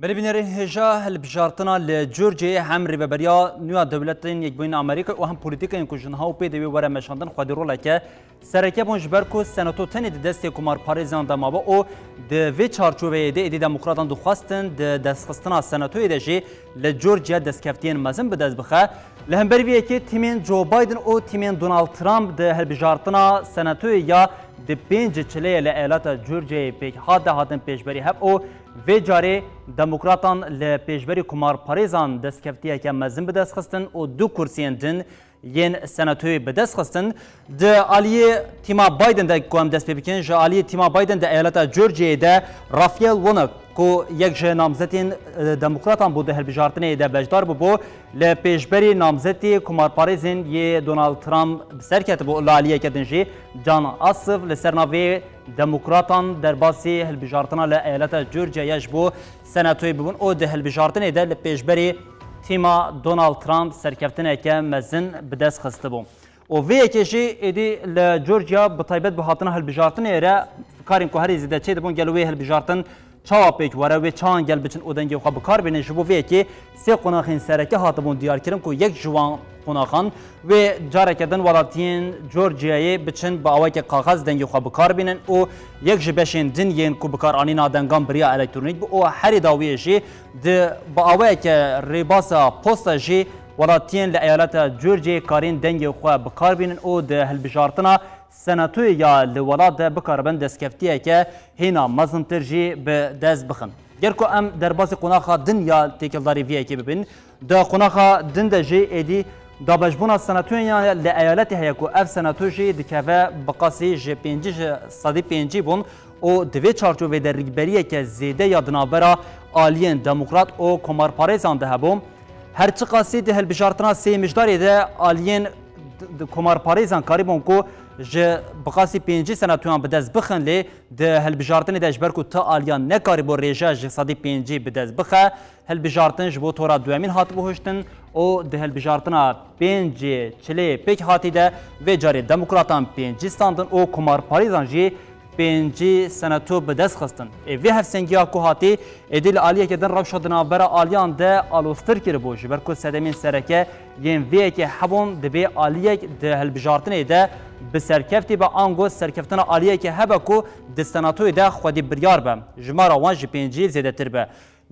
بلبینری هجا هلبجارتنا لجورجی هم ریبریا نوع دولتین یک بین آمریکا و هم پلیتیکین کجنها و پیدوی وره مشاندن خودی رولا که سرکه بونج برکو سنتو تنی دستی کمار پاریزان دماوا او دوی چارچوبه دی دموکراتان دو خواستن دستخستنا سنتو ایدجی لجورجیا دستکفتین مزن بدست بخه لهمبر ویه که تیمین جو بایدن او تیمین دونالد ترامپ ده هلبجارتنا سنتو یا د پنج چله لایالات جورجیا پیک هاتن پیشبری هب او و جاری دموکراتان لپیشبری کمار پاریزان دستکفتیه که مزن به دست خستن و دو کرسیان دن ین سناتوی به دست خستن ده آلیه تیما بایدن ده کوام دست بکن جا آلیه تیما بایدن ده ایالت جورجیا ده رافیل ونک کو یک جه نامزدین دموکراتان بوده هلبجارتنه ده بجدار بو لپیشبری نامزدی کمار پاریزین یه دونالد ترامپ سرکت بو لالیه کدنجی جان آصف لسرناوی دموکراتان در باسی هلبجارتنا لایالت جورجیا یجبو سناتوی ببون او ده هلبجارتنه ده لپیشبری تیما دونالد ترامپ سرکفتنه که مزن به دست خسته بوم و وی کشی ایدی لجورجیا بطایبت به هاتنه هلبجارتنه را کارین که هری زیده چه دبون گلوی هلبجارتن چاوا پیک وره و چان گل بچن اودنگی خواب کار بینه جبو وی که سه قناخین سرکه هاتبون دیار کرن که یک جوان قناخان و جاره کردن ولاتین جورجیایی بچن با آوائی که کاغذ دنگی خواب کار بینن و یک جبشین دن ین که بکار آنینا دنگان بریا الکترونیک و هری داویه جی با آوائی که ریباسا پوستا جی ولاتین لایالت جورجیا کارین دنگی خواب کار بینن و ده هلبجارتنا سناتوی یا لولاد بکاربن دستکفتیه که هینا مزنتر جی به دست بخن گرکو ام در باز قناخا دن یا تیکلداری ویه که ببین دا قناخا دن دا جی ایدی دا بجبونا سناتوی یا لایالتی هیا که اف سناتوی جی دکوه بقاسی جی پینجی صدی پینجی بون او دوی چارچوبه در ریگبریه که زیده یا دنابرا آلین دموکرات او کمار پاریزان ده بوم هرچی قاسی ده هلبجارتنا سی مجداری ده آلین کمار پاریزان کاری بون که ج بقاسی 5 سنه توان به دست بخن لی ده هلبجارتن ده اجبر کو تا آلیان نکاری بو ریجا ج صدی 5 به دست بخه هلبجارتن جبو تورا دوامین هات بهشتن او ده هلبجارتنا 5 چلی پیک هاتی ده و جاری دموکراتان 5 ستاندن او کمار پاریزان جی 5 سنه تو به دست خستن و هفسنگیا کو هاتی ادل عالیه که دن روش دنا برا آلیان ده آلوستر کر بوج برکو سدمین سرکه ین وی که حبون دبی عالیه ده هلبجارتن ده به سرکفتی با آنگو سرکفتن عالیه که هبه کو دستاناتوی ده خودی بریار بم جمارا وانج 5 زیاده تر به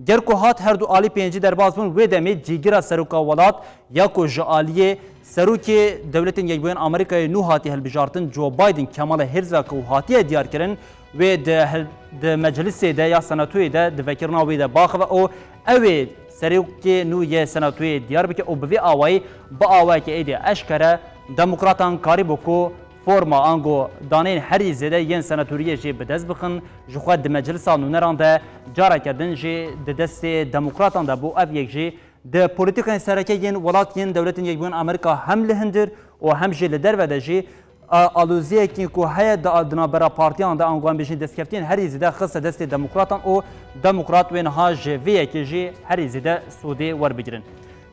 گرکو هات هر دو عالی 5 در باز بون و دمی جیگرا سروکا ولات یا کو جالیه سروکی دولتین یک بین آمریکای نو هاتی هلبجارتن جو بایدن کمال هرز و کو هاتی دیار کردن و ده مجلس ده یا سناتوی ده دفکرنا وی ده باخ او اوی سروکی نو یه سناتوی دیار بکه او بوی آوای با آوای که ایده اشکره دموکراتان کاری بکو فرما آنگو دانین هری زده ین سناتوریه جی به دست بخن جخواد ده مجلسان نونران ده جارا کردن جی ده دست دموکراتان ده بو اف یک جی ده پولیتیکان سرکه ین ولات ین دولتین یک بین امریکا هم لهندر و هم جی لدر و ده جی آلوزیه که که هیا ده دنابرا پارتیان ده آنگوان بیشین دستکفتین هری زده خص دست دموکراتان او دموکرات وین ها جویه که جی هری زده سودی ور بگیرن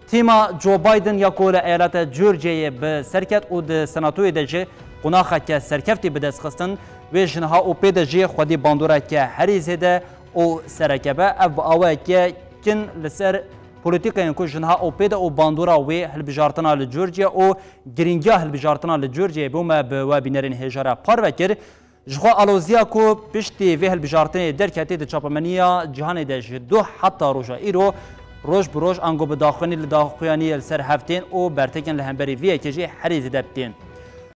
تیما جو بایدن یا کول ایالت جورجیا به سرکت او د سناتوی دجه قناخه که سرکفتی به دست خستن و جنها او پی دجه خودی باندورا که هری زده او سرکبه او اوه که کن لسر پولیتیکا که جنها او پی او باندورا و هلبجارتنا لجورجیا او گرینگیا هلبجارتنا لجورجیا بوم به و بینرین هجاره پار وکر جخوا آلوزیا کو پشتی و هلبجارتنا درکتی د چاپمنیا جهان دجه دو حتی روجا ایرو روز بروز انگو به داخلی لداخلیانی سر هفتین او برتکن لهمبری ویه که جی حریز دبتین